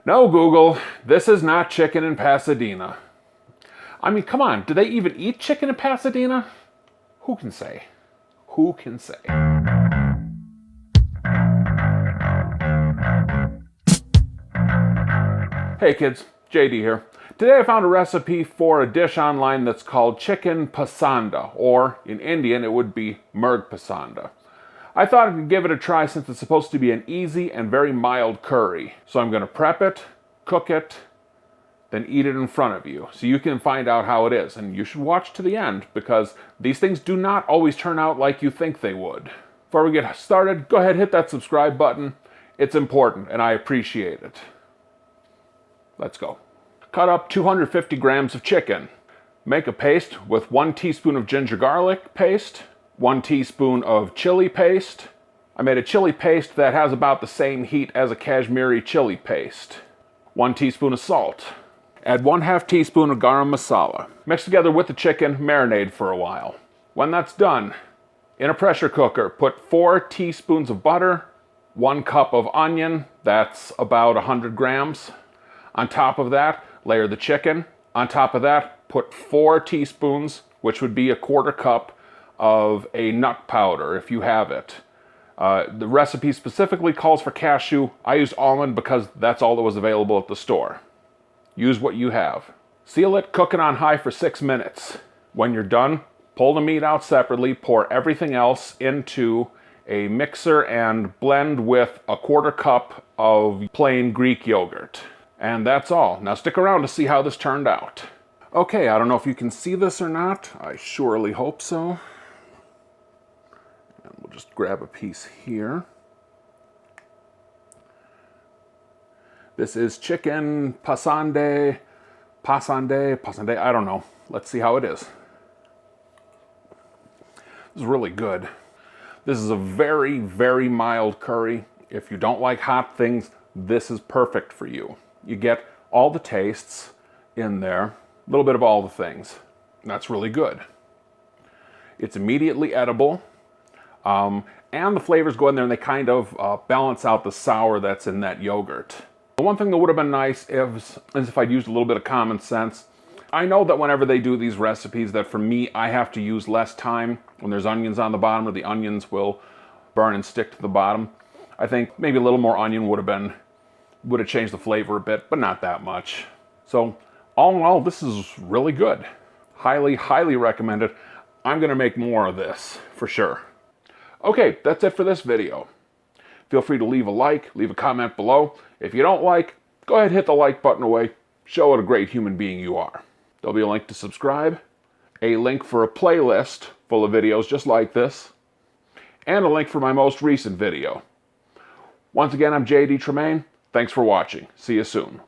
No, Google, this is not chicken in Pasadena. I mean, come on, do they even eat chicken in Pasadena? Who can say? Who can say? Hey kids, JD here. Today I found a recipe for a dish online that's called chicken pasanda, or in Indian it would be Murg pasanda. I thought I could give it a try since it's supposed to be an easy and very mild curry. So I'm going to prep it, cook it, then eat it in front of you so you can find out how it is. And you should watch to the end because these things do not always turn out like you think they would. Before we get started, go ahead and hit that subscribe button. It's important and I appreciate it. Let's go. Cut up 250 grams of chicken. Make a paste with 1 teaspoon of ginger garlic paste, 1 teaspoon of chili paste. I made a chili paste that has about the same heat as a Kashmiri chili paste. 1 teaspoon of salt. Add 1/2 teaspoon of garam masala. Mix together with the chicken, marinate for a while. When that's done, in a pressure cooker, put 4 teaspoons of butter, 1 cup of onion, that's about 100 grams. On top of that, layer the chicken. On top of that, put 4 teaspoons, which would be a 1/4 cup, of a nut powder, if you have it. The recipe specifically calls for cashew. I used almond because that's all that was available at the store. Use what you have. Seal it, cook it on high for 6 minutes. When you're done, pull the meat out separately, pour everything else into a mixer and blend with a 1/4 cup of plain Greek yogurt. And that's all. Now stick around to see how this turned out. Okay, I don't know if you can see this or not. I surely hope so. And we'll just grab a piece here. This is chicken pasanda, I don't know. Let's see how it is. This is really good. This is a very, very mild curry. If you don't like hot things, this is perfect for you. You get all the tastes in there, a little bit of all the things. That's really good. It's immediately edible, and the flavors go in there and they kind of balance out the sour that's in that yogurt. The one thing that would have been nice is if I'd used a little bit of common sense. I know that whenever they do these recipes that for me, I have to use less time when there's onions on the bottom or the onions will burn and stick to the bottom. I think maybe a little more onion would have changed the flavor a bit, but not that much. So all in all, this is really good. Highly, highly recommended. I'm gonna make more of this for sure. Okay, that's it for this video. Feel free to leave a like, leave a comment below. If you don't like, go ahead and hit the like button away. Show what a great human being you are. There'll be a link to subscribe, a link for a playlist full of videos just like this, and a link for my most recent video. Once again, I'm JD Tremaine. Thanks for watching. See you soon.